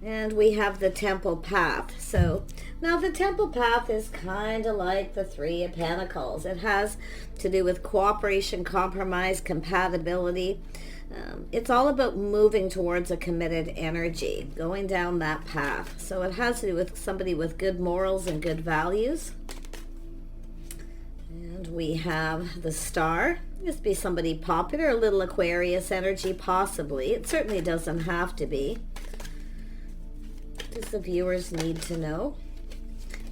And we have the Temple Path. So now the Temple Path is kind of like the Three of Pentacles. It has to do with cooperation, compromise, compatibility. It's all about moving towards a committed energy, going down that path. So it has to do with somebody with good morals and good values. And we have the Star. This be somebody popular, a little Aquarius energy possibly. It certainly doesn't have to be. Does the viewers need to know?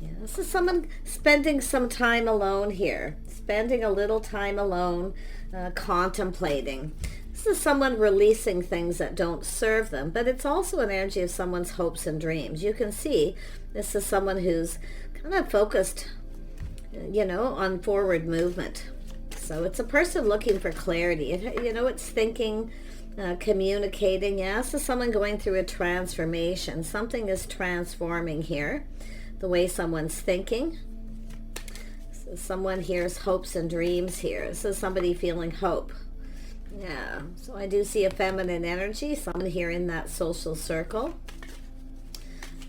Yeah, this is someone spending some time alone here. Spending a little time alone, contemplating. This is someone releasing things that don't serve them, but it's also an energy of someone's hopes and dreams. You can see this is someone who's kind of focused, on forward movement. So it's a person looking for clarity. It's thinking, communicating. Yeah, this is someone going through a transformation. Something is transforming here, the way someone's thinking. So someone here's hopes and dreams here. This is somebody feeling hope. Yeah, so I do see a feminine energy, someone here in that social circle.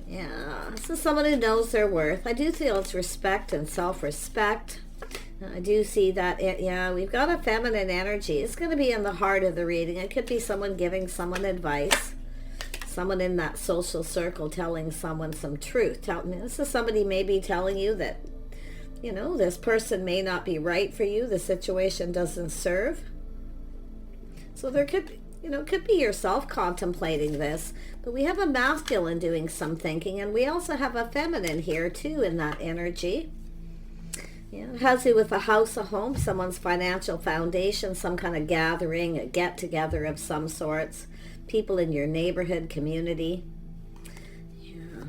Yeah, this is someone who knows their worth. I do feel it's respect and self-respect. I do see that, yeah, we've got a feminine energy. It's going to be in the heart of the reading. It could be someone giving someone advice. Someone in that social circle telling someone some truth. This is somebody maybe telling you that, this person may not be right for you. The situation doesn't serve. So there could be yourself contemplating this. But we have a masculine doing some thinking. And we also have a feminine here too in that energy. Yeah, it has to do with a house, a home, someone's financial foundation, some kind of gathering, a get-together of some sorts, people in your neighborhood, community. Yeah.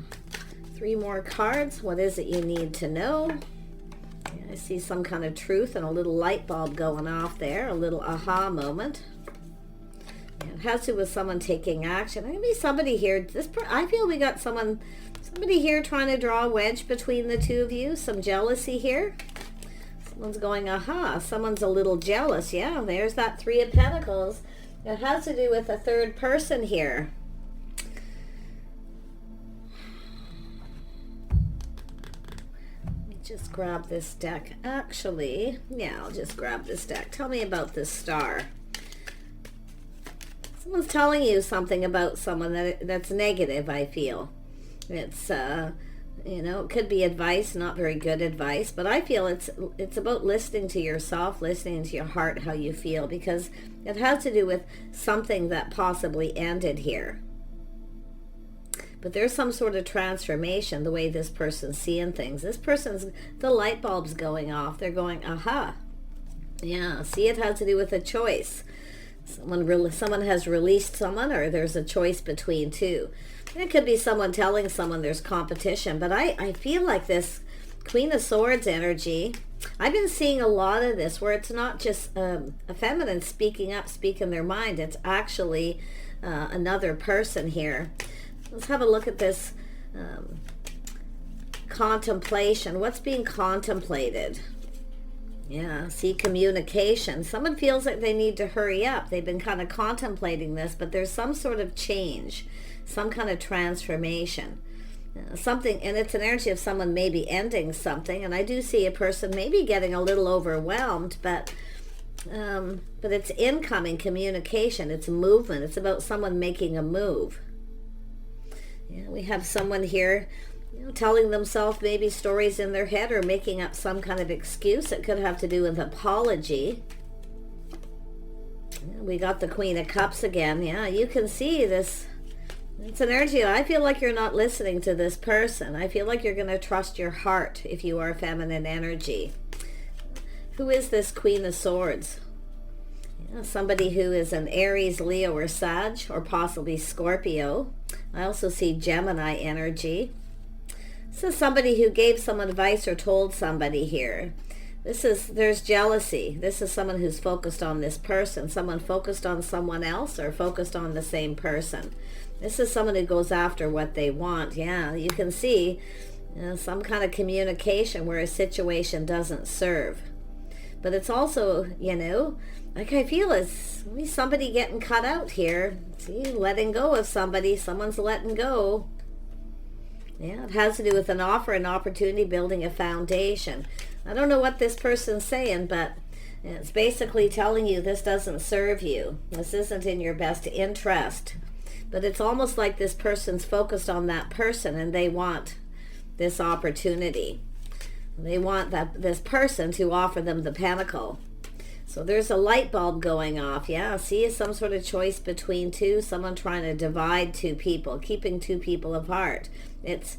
3 more cards. What is it you need to know? Yeah, I see some kind of truth and a little light bulb going off there, a little aha moment. Yeah, it has to do with someone taking action. There could be somebody here. I feel we got somebody here trying to draw a wedge between the two of you. Some jealousy here. Someone's going, aha. Someone's a little jealous. Yeah, there's that 3 of Pentacles. It has to do with a third person here. Let me just grab this deck. Actually, yeah, I'll just grab this deck. Tell me about this Star. Someone's telling you something about someone that's negative, I feel. It's, it could be advice, not very good advice, but I feel it's about listening to yourself, listening to your heart, how you feel, because it has to do with something that possibly ended here. But there's some sort of transformation, the way this person's seeing things. The light bulb's going off. They're going, aha. Yeah, see, it has to do with a choice. Someone has released someone, or there's a choice between two. It could be someone telling someone there's competition, but I feel like this Queen of Swords energy, I've been seeing a lot of this where it's not just a feminine speaking up, speaking their mind. It's actually another person here. Let's have a look at this contemplation. What's being contemplated? Yeah, see, communication. Someone feels like they need to hurry up. They've been kind of contemplating this, but there's some sort of change, some kind of transformation. Something, and it's an energy of someone maybe ending something, and I do see a person maybe getting a little overwhelmed, but it's incoming communication. It's movement. It's about someone making a move. Yeah, we have someone here telling themselves maybe stories in their head or making up some kind of excuse. It could have to do with apology. We got the Queen of Cups again. Yeah, you can see this. It's an energy. I feel like you're not listening to this person. I feel like you're going to trust your heart if you are feminine energy. Who is this Queen of Swords? Yeah, somebody who is an Aries, Leo, or Sag, or possibly Scorpio. I also see Gemini energy. This is somebody who gave some advice or told somebody here. There's jealousy. This is someone who's focused on this person. Someone focused on someone else or focused on the same person. This is someone who goes after what they want. Yeah, you can see some kind of communication where a situation doesn't serve. But it's also, like I feel is somebody getting cut out here. See, letting go of somebody. Someone's letting go. Yeah, it has to do with an offer, an opportunity, building a foundation. I don't know what this person's saying, but it's basically telling you this doesn't serve you. This isn't in your best interest. But it's almost like this person's focused on that person and they want this opportunity. They want this person to offer them the pentacle. So there's a light bulb going off. Yeah, see, some sort of choice between two. Someone trying to divide two people, keeping two people apart. It's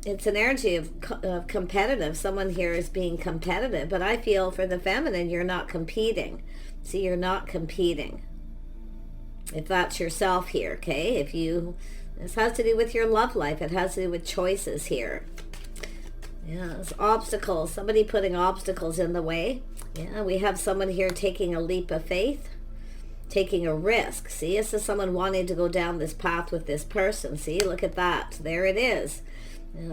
an energy of competitive. Someone here is being competitive. But I feel for the feminine, you're not competing. See, you're not competing. If that's yourself here, okay? This has to do with your love life. It has to do with choices here. Yeah, it's obstacles. Somebody putting obstacles in the way. Yeah, we have someone here taking a leap of faith, taking a risk. See, this is someone wanting to go down this path with this person. See, look at that. There it is.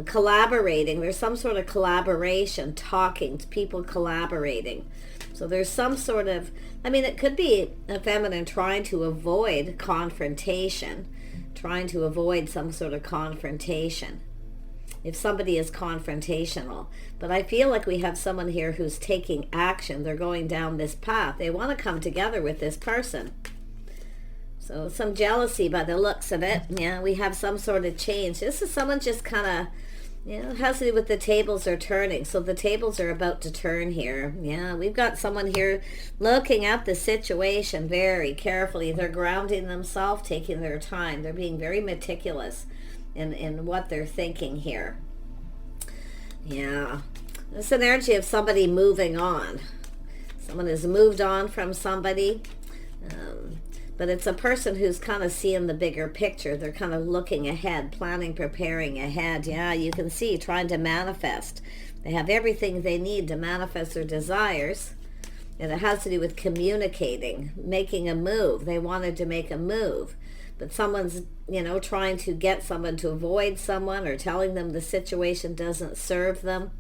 Collaborating. There's some sort of collaboration, talking, people collaborating. So there's some sort of, it could be a feminine trying to avoid confrontation, trying to avoid some sort of confrontation. If somebody is confrontational. But I feel like we have someone here who's taking action. They're going down this path. They want to come together with this person. So some jealousy by the looks of it. Yeah, we have some sort of change. This is someone just kind of, it has to do with the tables are turning. So the tables are about to turn here. Yeah, we've got someone here looking at the situation very carefully. They're grounding themselves, taking their time. They're being very meticulous in what they're thinking here. Yeah. It's an energy of somebody moving on. Someone has moved on from somebody. But it's a person who's kind of seeing the bigger picture. They're kind of looking ahead, planning, preparing ahead. Yeah, you can see, trying to manifest. They have everything they need to manifest their desires. And it has to do with communicating, making a move. They wanted to make a move. But someone's, trying to get someone to avoid someone or telling them the situation doesn't serve them.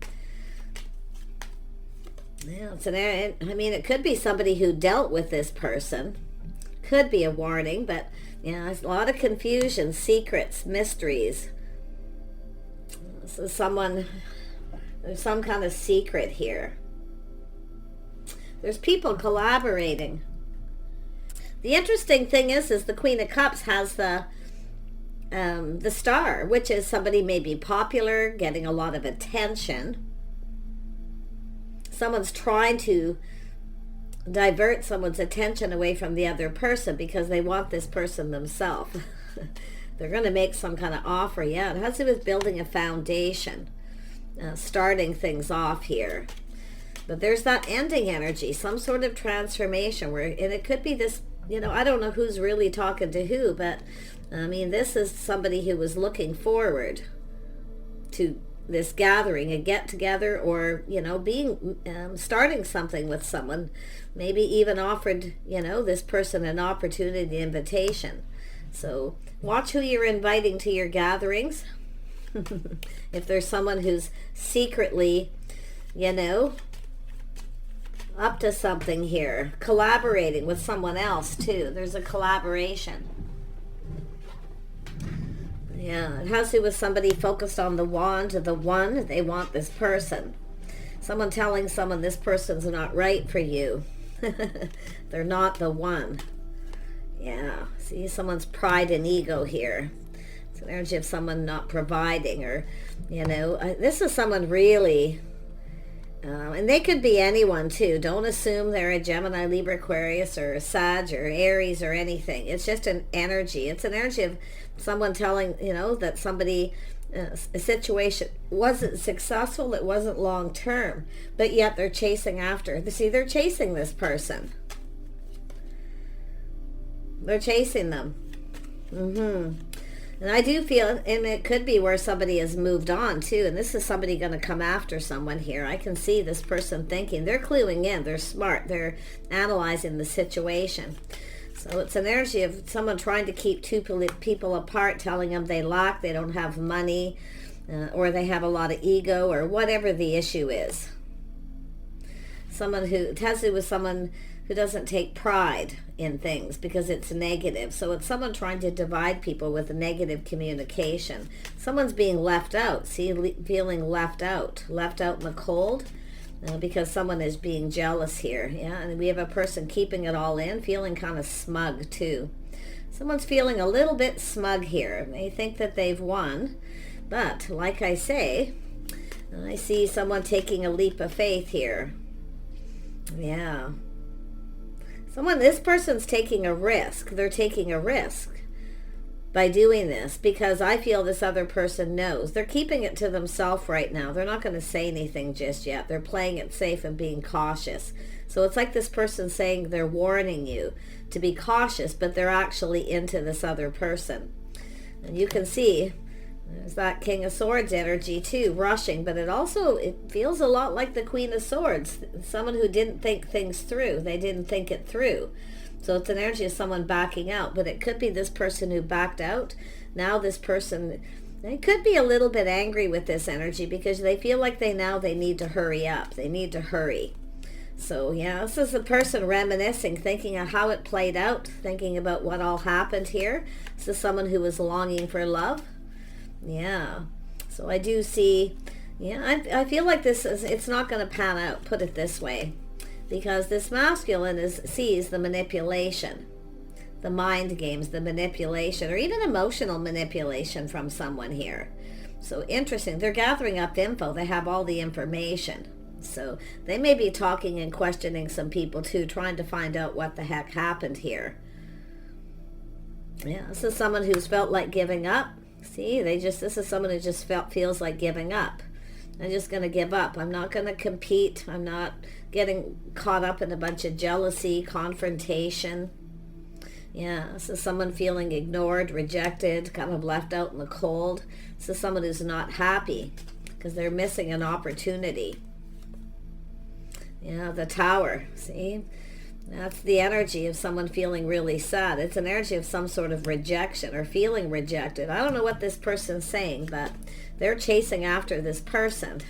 Yeah, it could be somebody who dealt with this person. Could be a warning, but there's a lot of confusion, secrets, mysteries. So there's some kind of secret here. There's people collaborating. The interesting thing is the Queen of Cups has the Star, which is somebody maybe popular, getting a lot of attention. Someone's trying to divert someone's attention away from the other person because they want this person themselves. They're going to make some kind of offer. Yeah, it has to do with building a foundation, starting things off here. But there's that ending energy, some sort of transformation and it could be this, I don't know who's really talking to who, but this is somebody who was looking forward to this gathering, a get together, or being starting something with someone, maybe even offered this person an opportunity, invitation. So watch who you're inviting to your gatherings. If there's someone who's secretly up to something here, collaborating with someone else too. There's a collaboration. Yeah, it has to do with somebody focused on the wand, the one. They want this person. Someone telling someone this person's not right for you. They're not the one. Yeah, see someone's pride and ego here. It's an energy of someone not providing, or, this is someone really, and they could be anyone too. Don't assume they're a Gemini, Libra, Aquarius, or a Sag, or Aries, or anything. It's just an energy. It's an energy of someone telling, that somebody, a situation wasn't successful, it wasn't long term, but yet they're chasing after. See, they're chasing this person. They're chasing them. And I do feel, and it could be where somebody has moved on too, and this is somebody going to come after someone here. I can see this person thinking, they're cluing in, they're smart, they're analyzing the situation. So it's an energy of someone trying to keep two people apart, telling them they lack, they don't have money, or they have a lot of ego, or whatever the issue is. Someone who, it has to do with someone who doesn't take pride in things because it's negative. So it's someone trying to divide people with a negative communication. Someone's being left out. See, feeling left out in the cold. Because someone is being jealous here. Yeah, and we have a person keeping it all in, feeling kind of smug too. Someone's feeling a little bit smug here. They think that they've won, but like I say, I see someone taking a leap of faith here. Yeah. This person's taking a risk. They're taking a risk by doing this, because I feel this other person knows. They're keeping it to themselves right now. They're not going to say anything just yet. They're playing it safe and being cautious. So it's like this person saying they're warning you to be cautious, but they're actually into this other person. And you can see there's that King of Swords energy too, rushing, but it feels a lot like the Queen of Swords. Someone who didn't think things through. They didn't think it through. So it's an energy of someone backing out, but it could be this person who backed out. Now this person, they could be a little bit angry with this energy because they feel like they need to hurry up. They need to hurry. So yeah, this is the person reminiscing, thinking of how it played out, thinking about what all happened here. This is someone who was longing for love. Yeah. So I do see, yeah, I feel like it's not going to pan out, put it this way. Because this masculine sees the manipulation, the mind games, the manipulation, or even emotional manipulation from someone here. So interesting. They're gathering up info. They have all the information. So they may be talking and questioning some people too, trying to find out what the heck happened here. Yeah, this is someone who's felt like giving up. See, this is someone who just feels like giving up. I'm just going to give up. I'm not going to compete. I'm not getting caught up in a bunch of jealousy, confrontation. Yeah, this is someone feeling ignored, rejected, kind of left out in the cold. This is someone who's not happy because they're missing an opportunity. Yeah, the Tower, see? That's the energy of someone feeling really sad. It's an energy of some sort of rejection or feeling rejected. I don't know what this person's saying, but they're chasing after this person.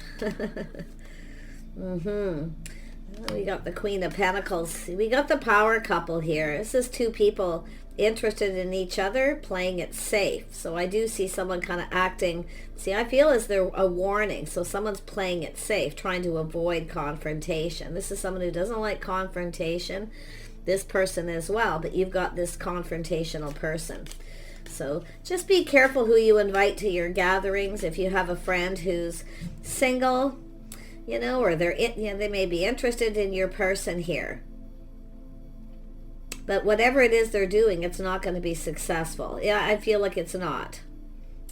We got the Queen of Pentacles. We got the power couple here. This is two people interested in each other, playing it safe. So I do see someone kind of acting. See, I feel as they're a warning. So someone's playing it safe, trying to avoid confrontation. This is someone who doesn't like confrontation. This person as well, but you've got this confrontational person. So just be careful who you invite to your gatherings. If you have a friend who's single, or they may be interested in your person here. But whatever it is they're doing, it's not going to be successful. Yeah, I feel like it's not.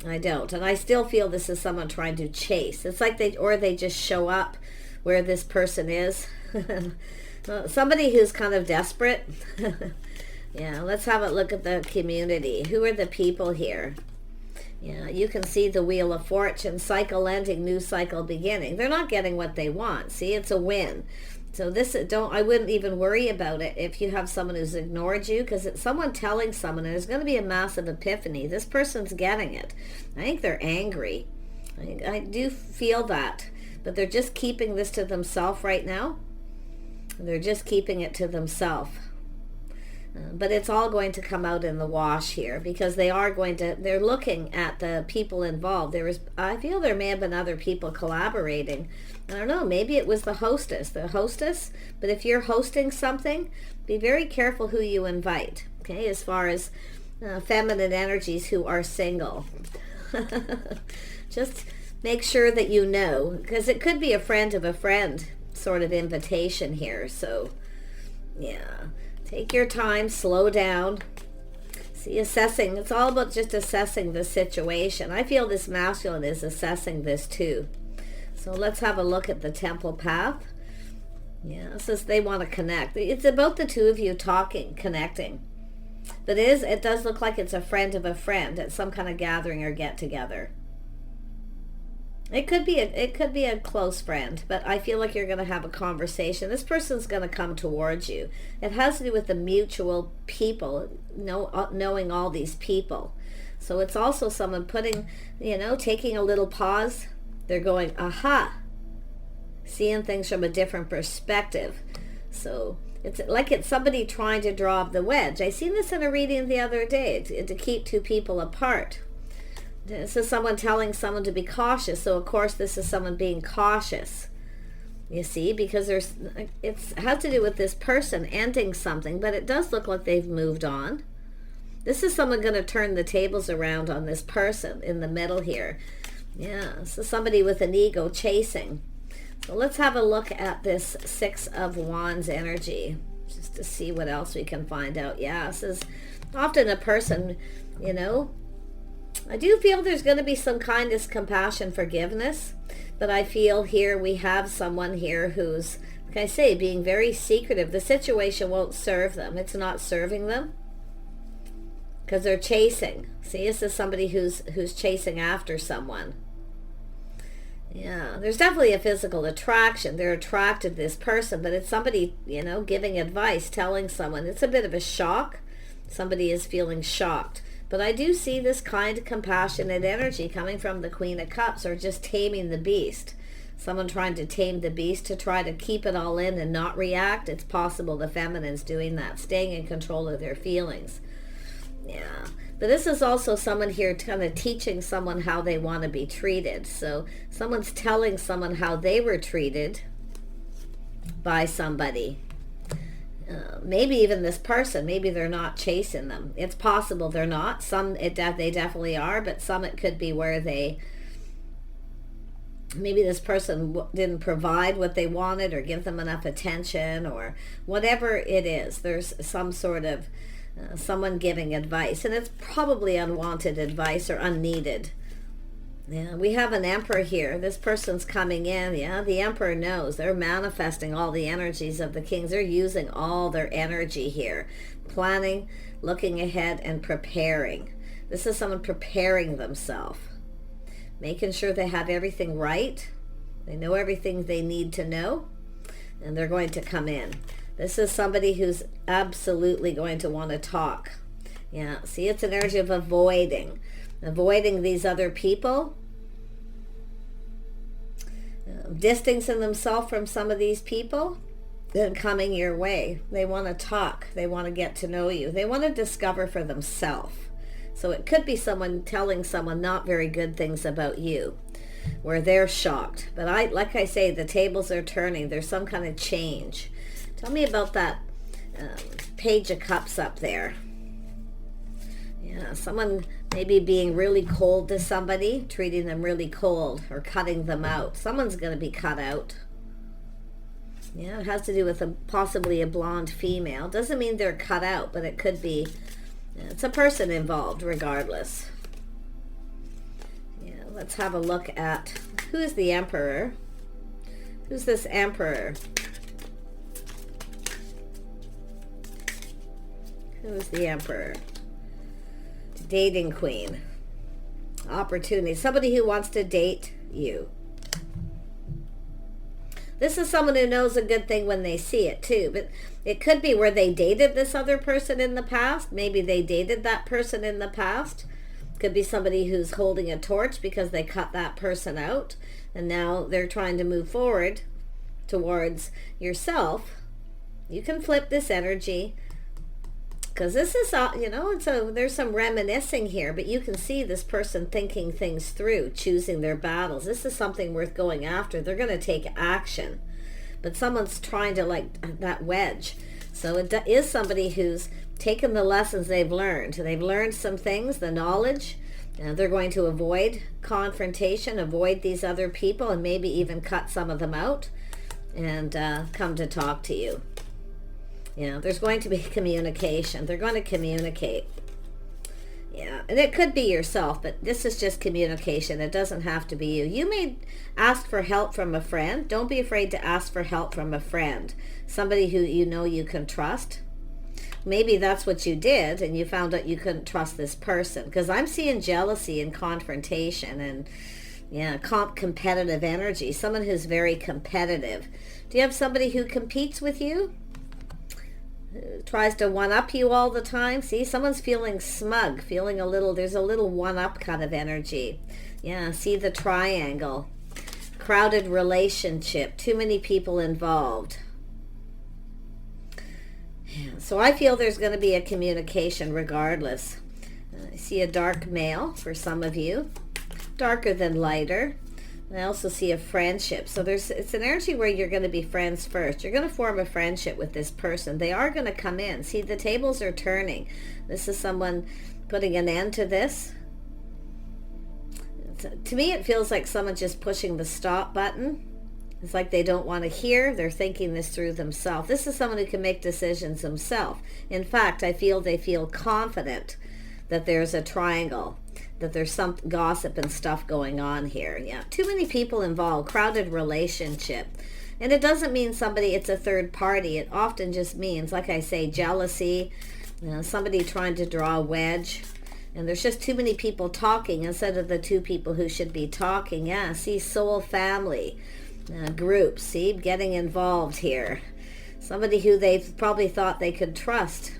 I don't. And I still feel this is someone trying to chase. It's like they just show up where this person is. Somebody who's kind of desperate. Yeah, let's have a look at the community. Who are the people here? Yeah, you can see the Wheel of Fortune, cycle ending, new cycle beginning. They're not getting what they want. See, it's a win. So I wouldn't even worry about it if you have someone who's ignored you, because it's someone telling someone, and there's going to be a massive epiphany. This person's getting it. I think they're angry. I do feel that, but they're just keeping this to themselves right now. They're just keeping it to themselves. But it's all going to come out in the wash here, because they're looking at the people involved. I feel there may have been other people collaborating. I don't know, maybe it was the hostess, but if you're hosting something, be very careful who you invite, okay, as far as feminine energies who are single. Just make sure that you know, because it could be a friend of a friend sort of invitation here. So, yeah. Take your time, slow down. See, assessing. It's all about just assessing the situation. I feel this masculine is assessing this too. So let's have a look at the Temple Path. Yeah, it says they want to connect. It's about the two of you talking, connecting. But it does look like it's a friend of a friend at some kind of gathering or get together. It could be a close friend, but I feel like you're going to have a conversation. This person's going to come towards you. It has to do with the mutual people, knowing all these people. So it's also someone taking a little pause. They're going, aha. seeing things from a different perspective. So it's like it's somebody trying to draw up the wedge. I seen this in a reading the other day, to keep two people apart. This is someone telling someone to be cautious. So of course this is someone being cautious. You see, because it has to do with this person ending something, but it does look like they've moved on. This is someone going to turn the tables around on this person in the middle here. Yeah, so somebody with an ego chasing. So let's have a look at this Six of Wands energy, just to see what else we can find out. Yeah, this is often a person, you know, I do feel there's going to be some kindness, compassion, forgiveness. But I feel here we have someone here who's, like I say, being very secretive. The situation won't serve them. It's not serving them because they're chasing. See, this is somebody who's chasing after someone. Yeah, there's definitely a physical attraction. They're attracted to this person, but it's somebody, you know, giving advice, telling someone. It's a bit of a shock. Somebody is feeling shocked. But I do see this kind, compassionate energy coming from the Queen of Cups, or just taming the beast. Someone trying to tame the beast, to try to keep it all in and not react. It's possible the feminine's doing that, staying in control of their feelings. Yeah. But this is also someone here kind of teaching someone how they want to be treated. So someone's telling someone how they were treated by somebody. Maybe even this person, maybe they're not chasing them. It's possible they're not. Some they definitely are, but some it could be where maybe this person didn't provide what they wanted or give them enough attention, or whatever it is. There's some sort of someone giving advice, and it's probably unwanted advice or unneeded. Yeah, we have an Emperor here. This person's coming in. Yeah, the Emperor knows. They're manifesting all the energies of the kings. They're using all their energy here. Planning, looking ahead, and preparing. This is someone preparing themselves. Making sure they have everything right. They know everything they need to know. And they're going to come in. This is somebody who's absolutely going to want to talk. Yeah, see, it's an energy of avoiding these other people, distancing themselves from some of these people, then coming your way. They want to talk. They want to get to know you. They want to discover for themselves. So it could be someone telling someone not very good things about you, where they're shocked. But like I say, the tables are turning. There's some kind of change. Tell me about that Page of Cups up there. Yeah, someone maybe being really cold to somebody, treating them really cold, or cutting them out. Someone's going to be cut out. Yeah, it has to do with possibly a blonde female. Doesn't mean they're cut out, but it could be. It's a person involved regardless. Yeah, let's have a look at who is the Emperor. Who's this Emperor? Who is the Emperor? Dating Queen. Opportunity. Somebody who wants to date you. This is someone who knows a good thing when they see it too. But it could be where they dated this other person in the past. Maybe they dated that person in the past. Could be somebody who's holding a torch because they cut that person out. And now they're trying to move forward towards yourself. You can flip this energy. Because this is, you know, there's some reminiscing here, but you can see this person thinking things through, choosing their battles. This is something worth going after. They're going to take action. But someone's trying to, like, that wedge. So it is somebody who's taken the lessons they've learned. They've learned some things, the knowledge. They're going to avoid confrontation, avoid these other people, and maybe even cut some of them out and come to talk to you. Yeah, there's going to be communication. They're going to communicate. Yeah, and it could be yourself, but this is just communication. It doesn't have to be you. You may ask for help from a friend. Don't be afraid to ask for help from a friend. Somebody who you know you can trust. Maybe that's what you did, and you found out you couldn't trust this person. Because I'm seeing jealousy and confrontation and, yeah, competitive energy. Someone who's very competitive. Do you have somebody who competes with you? Tries to one-up you all the time. See, someone's feeling smug, feeling there's a little one-up kind of energy. Yeah, see the triangle. crowded relationship, too many people involved. Yeah, so I feel there's going to be a communication regardless. I see a dark male for some of you, darker than lighter. I also see a friendship. So it's an energy where you're going to be friends first. You're going to form a friendship with this person. They are going to come in. See, the tables are turning. This is someone putting an end to this. To me, it feels like someone just pushing the stop button. It's like they don't want to hear. They're thinking this through themselves. This is someone who can make decisions themselves. In fact, I feel they feel confident that there's a triangle, that there's some gossip and stuff going on here. Yeah, too many people involved, crowded relationship. And it doesn't mean somebody, it's a third party. It often just means, like I say, jealousy, somebody trying to draw a wedge. And there's just too many people talking instead of the two people who should be talking. Yeah, see, soul family. Groups, see, getting involved here. Somebody who they've probably thought they could trust.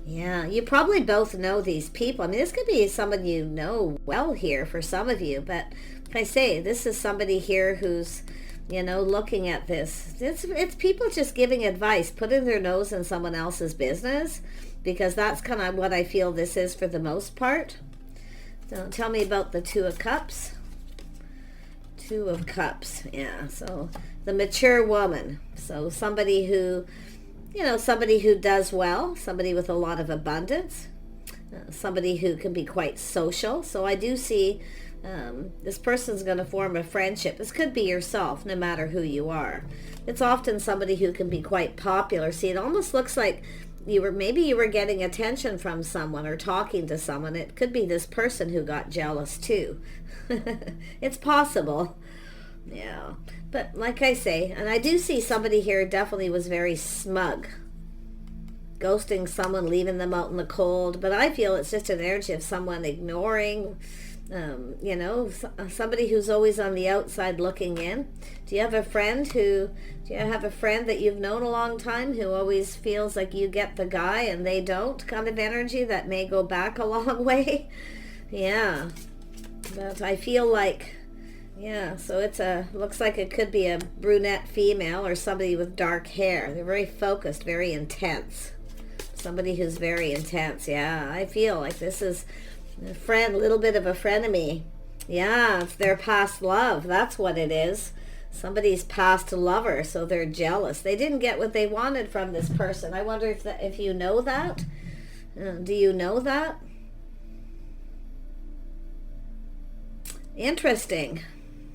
Yeah, you probably both know these people. I mean, this could be someone you know well here for some of you, but like I say, this is somebody here who's, looking at this. It's people just giving advice, putting their nose in someone else's business, because that's kind of what I feel this is for the most part. So tell me about the Two of Cups. Two of Cups, yeah, so the mature woman. So somebody who, somebody who does well, somebody with a lot of abundance, somebody who can be quite social. So I do see this person's going to form a friendship. This could be yourself, no matter who you are. It's often somebody who can be quite popular. See, it almost looks like maybe you were getting attention from someone or talking to someone. It could be this person who got jealous too. It's possible. Yeah, but like I say, and I do see somebody here definitely was very smug, ghosting someone, leaving them out in the cold. But I feel it's just an energy of someone ignoring, somebody who's always on the outside looking in. Do you have a friend that you've known a long time who always feels like you get the guy and they don't, kind of energy that may go back a long way? Yeah, but I feel like, yeah, so looks like it could be a brunette female or somebody with dark hair. They're very focused, very intense. Somebody who's very intense. Yeah, I feel like this is a friend, a little bit of a frenemy. Yeah, it's their past love. That's what it is. Somebody's past lover, so they're jealous. They didn't get what they wanted from this person. I wonder if you know that. Do you know that? Interesting.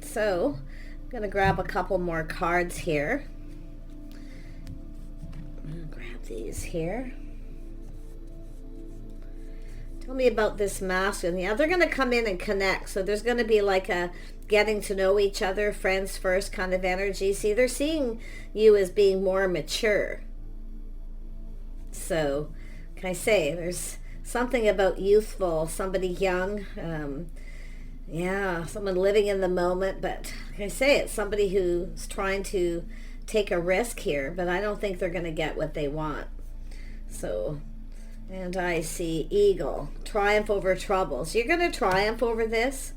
So I'm going to grab a couple more cards here. Grab these here. Tell me about this masculine. Yeah, they're going to come in and connect. So there's going to be like a getting to know each other, friends first kind of energy. See, they're seeing you as being more mature. So, can I say, there's something about youthful, somebody young. Yeah, someone living in the moment. But like I say, it's somebody who's trying to take a risk here. But I don't think they're going to get what they want. So... and I see eagle, triumph over troubles. You're going to triumph over this.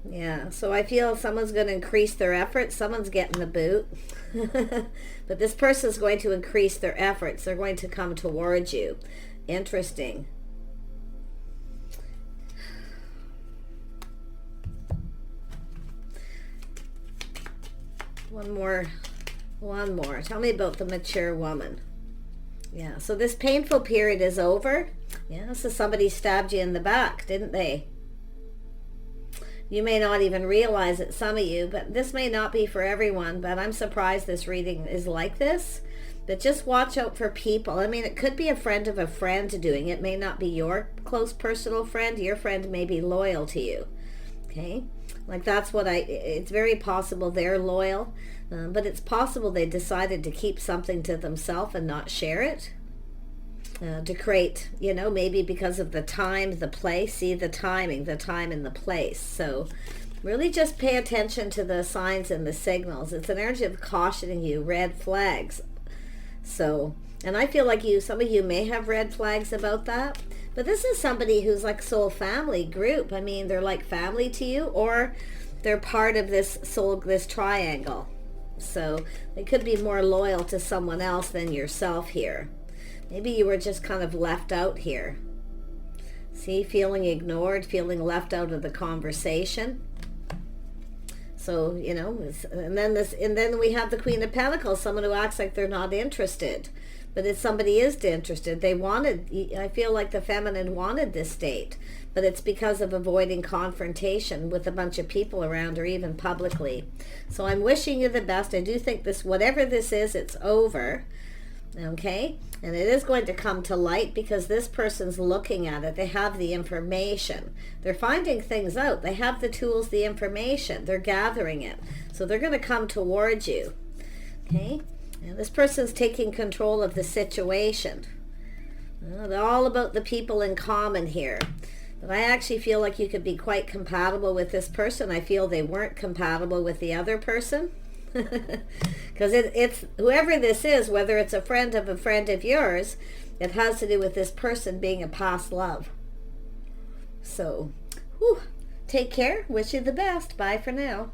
Yeah, so I feel someone's going to increase their efforts. Someone's getting the boot. But this person's going to increase their efforts. They're going to come towards you. Interesting. One more. Tell me about the mature woman. Yeah, so this painful period is over. Yeah, so somebody stabbed you in the back, didn't they? You may not even realize it, some of you, but this may not be for everyone, but I'm surprised this reading is like this. But just watch out for people. I mean, it could be a friend of a friend doing it. It may not be your close personal friend. Your friend may be loyal to you. Okay? Like that's what it's very possible they're loyal. But it's possible they decided to keep something to themselves and not share it. To create, maybe because of the time, the place. See, the timing, the time and the place. So really just pay attention to the signs and the signals. It's an energy of cautioning you, red flags. So, and I feel like some of you may have red flags about that. But this is somebody who's like soul family group. I mean, they're like family to you, or they're part of this soul, this triangle. So they could be more loyal to someone else than yourself here. Maybe you were just kind of left out here. See, feeling ignored, feeling left out of the conversation. So, you know, and then we have the Queen of Pentacles, someone who acts like they're not interested. But if somebody is interested, I feel like the feminine wanted this date, but it's because of avoiding confrontation with a bunch of people around or even publicly. So I'm wishing you the best. I do think this, whatever this is, it's over. Okay? And it is going to come to light because this person's looking at it. They have the information. They're finding things out. They have the tools, the information. They're gathering it. So they're going to come towards you. Okay? And this person's taking control of the situation. They're all about the people in common here. But I actually feel like you could be quite compatible with this person. I feel they weren't compatible with the other person. Because it's whoever this is, whether it's a friend of yours, it has to do with this person being a past love. So, take care. Wish you the best. Bye for now.